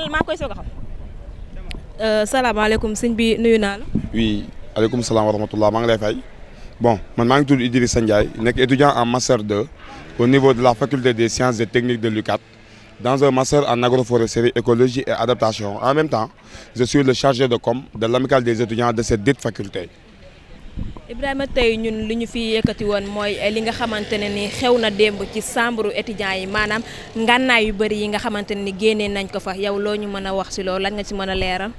loolu maa ngi koy soog a xam. salaamaaleykum sëñ bi nuyu naa la. oui aleykum salaam wa rahmatullah maa ngi lay fay bon man maa ngi tudd Idrissa Ndiaye nekk étudiant en master 2 au niveau de la faculté des sciences et techniques de l'UCAD dans un master en agroforesterie, écologie et adaptation. En même temps, je suis le chargé de com de l'amicale des étudiants de cette dite faculté. Ibrahima tey ñun li ñu fi yëkkati woon mooy li nga xamante ne ni xew na démb ci chambre étudiants yi maanaam ngànnaay yu bëri yi nga xamante ne ni génnee nañ ko fa yow loo ñu mën a wax si loolu lan nga ci mën a leeral.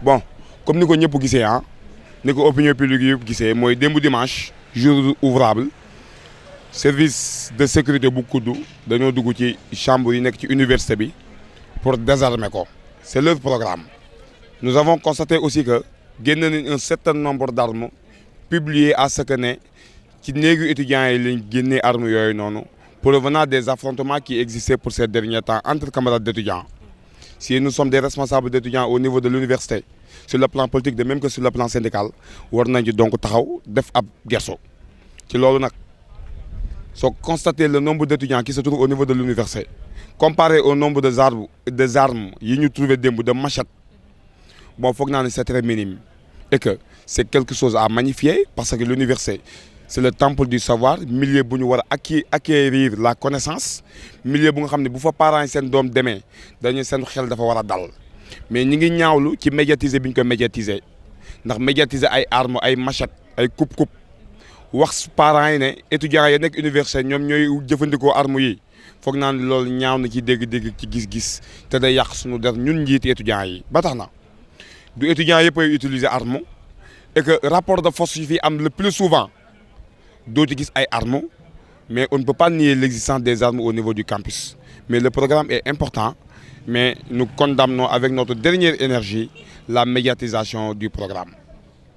Bon comme ni ko ñëpp gisee ah ni ko opinion publique yëpp gisee mooy démb dimanche jour ouvrable service de sécurité bu kuddu dañoo dugg ci chambre yi nekk ci université bi pour désarmer ko. C'est leur programme. Nous avons constaté aussi que génn nañ un certain nombre d'armes publiées à ce que ne ci néegu étudiants yi lañ génnee armes yooyu noonu provenant des affrontements qui existaient pour ces derniers temps entre camarades d'étudiants. Si nous sommes des responsables d'étudiants au niveau de l'université sur le plan politique de même que sur le plan syndical war nañ ci donc taxaw def ab gerso ci loolu nag soo constater le nombre d'étudiants qui se trouvent au niveau de l'université comparé au nombre des armes yi ñu trouvé démb de machettes bon foog naa ne c'est très minime et que c'est quelque chose à magnifier parce que l'université c'est le temple du savoir milieu bu ñu war a acquérir la connaissance milieu bu nga xam ne bu fa parents yi seen doom demee dañu seen xel dafa war a dal mais ñi ngi ñaawlu ci médiatiser bi ñu ko médiatiser ndax médiatiser ay armes ay machettes ay coupe-coupe wax parents yi ne étudiants yi nekk université ñoom ñooy jëfandikoo armes yi foog naa ne loolu ñaaw na ci dégg-dégg ci gis-gis te day yàq suñu der ñun njiiti étudiants yi ba tax na du étudiants yëpp ay utiliser arme et que rapport de force yi fi am le plus souvent doo ci gis ay armes mais on ne peut pas nier l'existence des armes au niveau du campus mais le programme est important mais nous condamnons avec notre dernière énergie la médiatisation du programme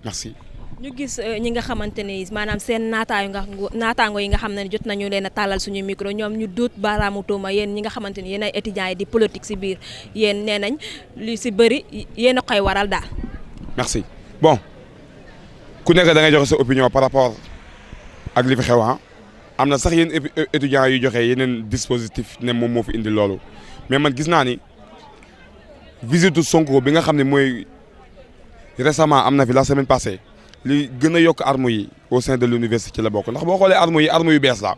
merci. ñu gis ñi nga xamante ne maanaam seen naataango yi nga xam ne jot nañu leen a tàllal suñu micro ñoom ñu duut baaraamu tuuma yéen ñi nga xamante ni yéen ay étudiants yi di politique ci biir yéen nee nañ li ci bëri yéen a koy waral daal. merci bon ku nekk da ngay joxe sa opinion par rapport ak li fi xew am na sax yéen étudiants yu joxe yeneen dispositif ne moom moo fi indi loolu mais man gis naa ni visite Sonko bi nga xam ne mooy récemment am na fi la semaine passée. li gën a yokk armes yi au sein de l'université ci la bokk ndax boo xoolee armes yu bees la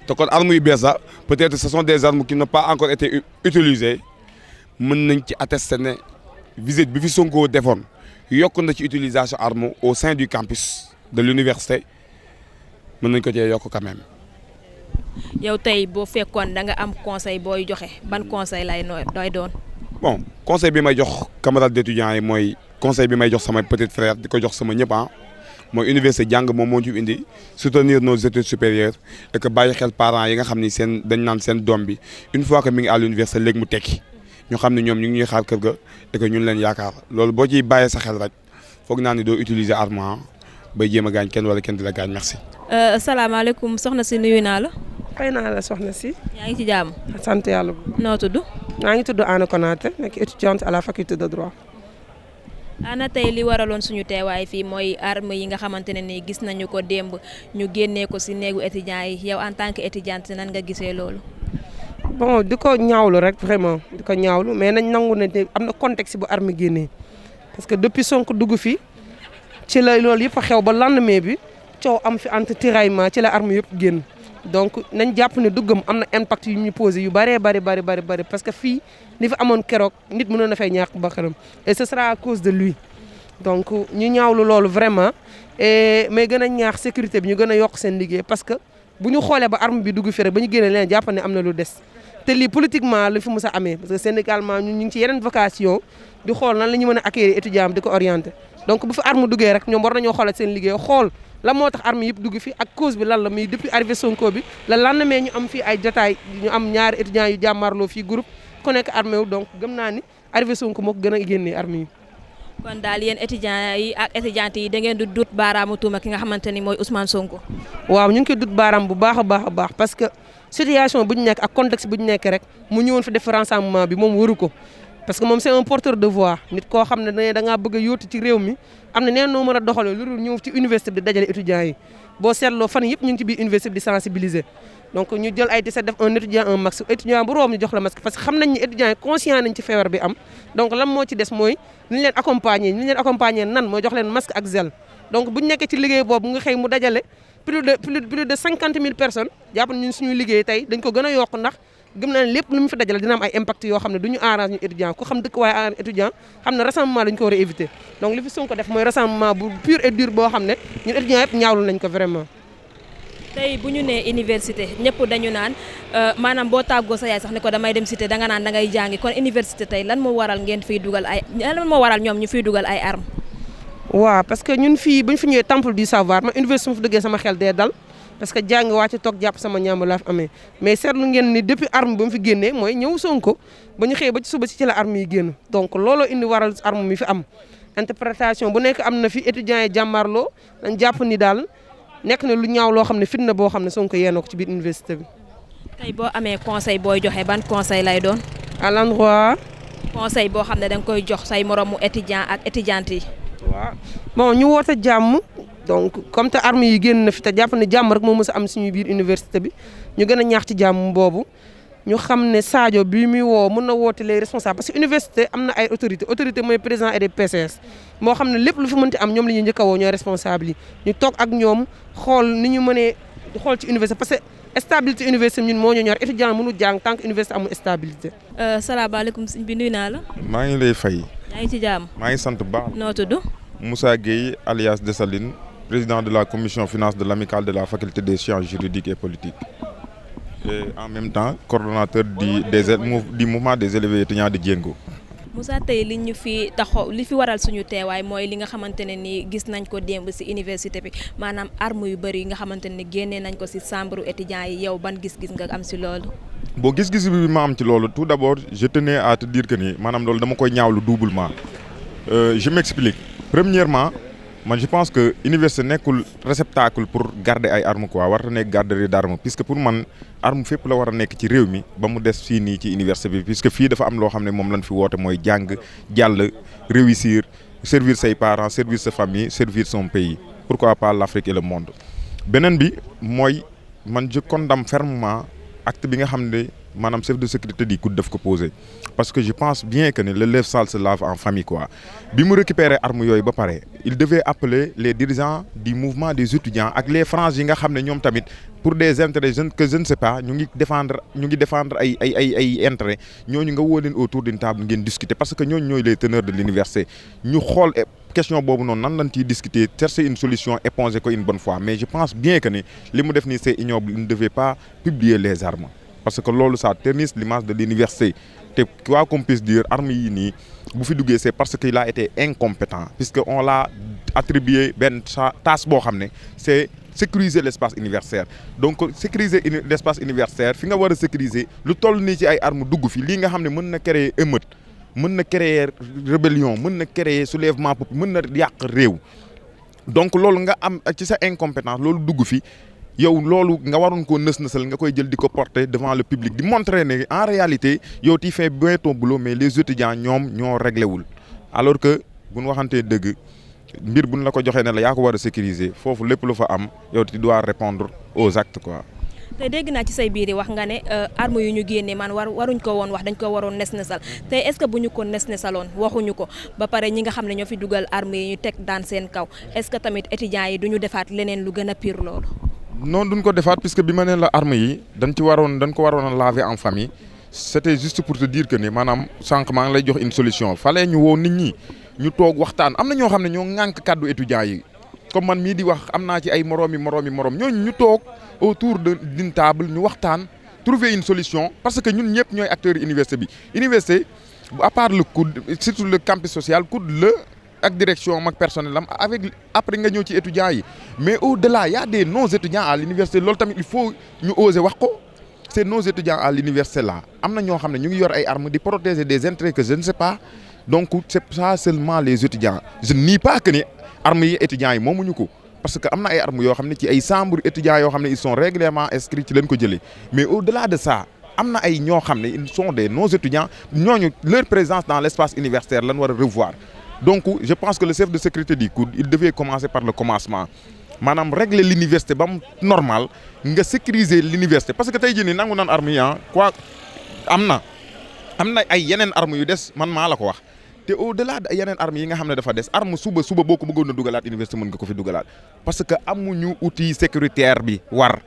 te kon armes yu bees la peut-être ce sont des armes qui n'ont pas encore été utilisées mën nañ ci attester ne visite bi fi Sonko defoon yokk na ci utilisation armes au sein du campus de l'université mën nañ ko cee yokk quand même. yow tey boo fekkoon da nga am conseil booy joxe ban conseil lay doon. bon conseil bi may jox camarades d'étudiants yi mooy. conseil bi may jox sama petit frère di ko jox sama ñëpp mooy université jàng moom moo ñu indi soutenir nos études supérieures et que bàyyi xel parents yi nga xam ni dañ naan seen doom bi une fois que mi ngi à l'université léegi mu tekki ñu xam ne ñoom ñu ngi ñuy xaar kër ga et que ñun leen yaakaar loolu boo ciy bàyyee sa xel rek foog naa ni doo utiliser arme bay jéem a gaañ kenn wala kenn di la gaañ merci. asalaamaaleykum soxna si nuyu naa la. fay naa la soxna si. yaa ngi ci jàmm. sant yàlla. noo tudd. maa ngi tudd Anna Konaté nekk étudiante à la faculté de droit. ana tey li waraloon suñu teewaay fii mooy arme yi nga xamante ne ni gis nañu ko démb ñu génnee ko ci néegu étudiants yi yow en tant que étudiante nan nga gisee loolu. bon di ko ñaawlu rek vraiment di ko ñaawlu mais nañ nangu ne am na contexte bu arme génnee parce que depuis Sonko dugg fi ci la loolu yëpp a xew ba lendemain bi coow am fi entre tiraillement ci la arme yëpp génn donc nañ jàpp ne duggam am na impact yu ñu posé yu bëree bari parce que fii li fi amoon keroog nit mënoon na fay ñàkk ba xaram et ce sera à cause de lui donc ñu ñaawlu loolu vraiment et mais gën a ñaax sécurité bi ñu gën a yokk seen liggéey parce que bu ñu xoolee ba arme bi dugg fi rek ba ñu génne leen jàpp ne am na lu des te lii politiquement lu fi mës a amee parce que syndicalement ñu ngi ci yeneen vocation di xool nan la ñu mën a acquérir étudiant bi di ko orienter donc bu fi arme duggee rek ñoom war nañoo xoolal seen liggéey xool la moo tax arme yëpp dugg fi ak cause bi lan la muy depuis arrivé Sonko bi la lendemain ñu am fii ay jotaay ñu am ñaari étudiants yu jàmmarloo fii groupe ku nekk armé wu donc gëm naa ni arrivé Sonko moo ko gën a génnee arme yi. kon daal yéen étudiants yi ak étudiantes yi da ngeen di dut baaraamu tuuma ki nga xamante ni mooy Ousmane Sonko. waaw ñu ngi koy dut baaraam bu baax a baax parce que situation bu ñu nekk ak contexte bu ñu nekk rek mu ñëwoon fi def rassemblement bi moom waru ko parce que moom c'est un porteur de voix nit koo xam ne da ngaa bëgg a yóotu ci réew mi am na neen noo mën a doxalee lu dul ñëw ci université bi di dajale étudiants yi boo seetloo fan yëpp ñu ngi ci biir université bi di sensibiliser donc ñu jël ay tiset def un étudiant un masque étudiant bu room ñu jox la masque parce que xam nañ ni étudiants yi conscient nañ ci feebar bi am donc lan moo ci des mooy ñu leen accompagner nan mooy jox leen masque ak gel donc buñu nekkee ci liggéey boobu nga xëy mu dajale plus de 50 000 personnes jàpp ñun suñu liggéey tey dañ ko gën a yokk ndax gëm naa ne lépp lu mu fi dajale dina am ay impact yoo xam ne du ñu arrange ñu étudiant ku xam dëkk waaye arrange étudiant xam ne rassemblement dañu ko war a éviter donc li fi Sonko def mooy rassemblement bu pur et dur boo xam ne ñun étudiants yëpp ñaawlu nañ ko vraiment. tey bu ñu nee université ñëpp dañu naan maanaam boo tàggoo sa yaay sax ne ko damay dem cité danga naan dangay jàngi kon université tey lan moo waral ngeen fiy dugal lan moo waral ñoom ñu fiy dugal ay armes. waaw parce que ñun fii bu ñu fi ñëwee temple du savoir ma université mu fi dëggee sama xel dee dal parce que jàng wàcc toog jàpp sama ñaam laa fi amee mais seetlu ngeen ni depuis arme ba mu fi génnee mooy ñëw Sonko ba ñu xëyee ba ci suba si ci la arme yi génn donc looloo indi waral arme mi fi am interprétation bu nekk am na fi étudiants yi jàmmarloo dañ jàpp ni daal nekk na lu ñaaw loo xam ne fitna boo xam ne Sonko yéena ko ci biir université bi. tey boo amee conseil booy joxe ban conseil lay doon. à l'endroit. conseil boo xam ne da nga koy jox say moromu étudiant ak étudiante yi. waaw bon ñu woote jàmm donc comme te armes yi génn na fi te jàpp ne jàmm rek moo mës a am suñu biir université bi ñu gën a ñaax ci jàmm boobu ñu xam ne Sadio bii muy woo mën na woote les responsables parce que université am na ay autorité mooy président et des PCS moo xam ne lépp lu fi mënti am ñoom la ñuy njëkk a woo ñooy responsable yi ñu toog ak ñoom xool ni ñu mënee xool ci université parce que stabilité université ñun moo ñu ñor étudiant mënu jàng tant que université amul stabilité. salaamaaleykum sëñ bi nuyu naa la. maa ngi lay fay. yaa ngi ci jàmm. maa ngi sant bu baax. noo tudd. Moussa Gueye alias Dessalines président de la commission finance de l'amicale de la faculté des sciences juridiques et politiques et en même temps coordonnateur du mouvement des élèves étudiants de Diengo. Moussa tey li ñu fi taxaw li fi waral suñu teewaay mooy li nga xamante ne ni gis nañ ko démb ci université bi maanaam armes yu bëri yi nga xamante ne génnee nañ ko ci chambre étudiants yi yow ban gis-gis nga am ci loolu. bon gis-gis bi ma am ci loolu tout d'abord je tenais à te dire que ni maanaam loolu dama koy ñaawlu doublement je m'explique. Premièrement man je pense que université nekkul réceptacle pour garder ay armes quoi warta nekk garderie d'armes puisque pour man arme fépp la war a nekk ci réew mi ba mu des fii nii ci université bi puisque fii dafa am loo xam ne moom lañ fi woote mooy jàng jàll réussir servir say parents servir sa famille servir son pays pourquoi pas l'Afrique et le monde. beneen bi mooy man je condamne fermement acte bi nga xam ne maanaam chef de sécurité du COUD daf ko posé parce que je pense bien que ne le lave sale se lave en famille quoi bi mu récupérer armes yooyu ba pare il devait appeler les dirigeants du mouvement des étudiants ak les franges yi nga xam ne ñoom tamit pour des intérêts que je ne sais pas ñu ngi défendre ay intérêts ñooñu nga woo leen autour d'une table ngeen discuter parce que ñooñu ñooy les teneurs de l'université ñu xool question boobu noonu nan lañ ciy discuter chercher une solution éponger ko une bonne fois mais je pense bien que ne li mu def nii c'est ignoble il ne devait pas publier les armes parce que loolu ça ternit l'image de l'université te quoi qu'on puisse dire armes yi nii bu fi duggee c'est parce qu'il a été incompétent puisque on l'a attribué benn tâche boo xam ne c'est sécuriser l'espace universitaire donc sécuriser l'espace universitaire fi nga war a sécuriser lu toll nii ci ay armes dugg fi lii nga xam ne mën na créer émeute mën na créer rébellion mën na créer soulèvement populaire mën na yàq réew donc loolu nga am ci sa incompétence loolu dugg fi yow loolu nga waroon koo nës-nësal nga koy jël di ko porter devant le public di montrer ne en réalité yow tu fais bien ton boulot mais les étudiants ñoom ñoo réglé wul alors que bu ñu waxantee dëgg mbir bu ñu la ko joxee ne la yaa ko war a sécuriser foofu lépp lu fa am yow tu dois répondre aux actes quoi. te dégg naa ci say biir yi wax nga ne armes yu ñu génnee man waruñ ko woon wax dañ ko waroon nes-nesal te est-ce que bu ñu ko nes-nesaloon waxuñu ko ba pare ñi nga xam ne ñoo fi dugal armes yi ñu teg daan seen kaw est-ce que tamit étudiants yi duñu defaat leneen lu gën a pire loolu. non duñ ko defaat puisque bi ma ne la armes yi dañ ko waroon a laver en famille c'était juste pour te dire que ne maanaam sànq maa ngi lay jox une solution fallait ñu woo nit ñi ñu toog waxtaan am na ñoo xam ne ñoo ŋànk kàddu étudiants yi comme man mii di wax am naa ci ay moroom ñooñu ñu toog autour d'une table ñu waxtaan trouver une solution parce que ñun ñëpp ñooy acteurs yi université bi université à part le COUD surtout le campus social COUD la ak direction mag personnel am avec après nga ñëw ci étudiants yi mais au-delà y a des non-étudiants à l'université loolu tamit il faut ñu oser wax ko ces non-étudiants à l'université là am na ñoo xam ne ñu ngi yor ay armes di protéger des intérêts que je ne sais pas donc c'est pas seulement les étudiants je ne nie pas que ni armes yi étudiants yi moomuñu ko parce que am na ay armes yoo xam ne ci ay chambre étudiants yoo xam ne ils sont régulièrement inscrits ci leen ko jëlee mais au-delà de ça am na ay ñoo xam ne ils sont des nos étudiants ñooñu leur présence dans l'espace universitaire lan war a revoir donc je pense que le chef de sécurité du COUD il devait commencer par le commencement maanaam régler l'université ba mu normal nga sécuriser l'université parce que tey jii nii nangu naan armes yi quoi am na ay yeneen armes yu des man maa la ko wax te au-delà de yeneen armes yi nga xam ne dafa des arme suba boo ko bëggoon a dugalaat université mën nga ko fi dugalaat parce que amuñu outil sécuritaire bi war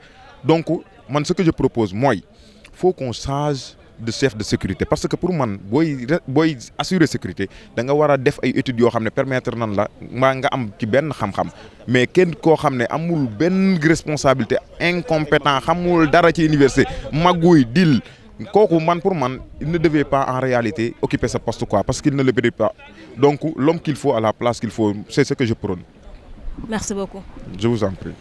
donc man ce que je propose mooy faut qu'on change de chef de sécurité parce que pour man booy assurer sécurité da nga war a def ay études yoo xam ne permettre nan la maa nga am ci benn xam-xam mais kenn koo xam ne amul benn responsabilité incompétent xamul dara ci université maguy dil kooku man pour man il ne devait pas en réalité occuper ce poste quoi parce qu'il ne le mérite pas donc l'homme qu'il faut à la place qu'il faut c'est ce que je prône. Merci beaucoup. Je vous en prie.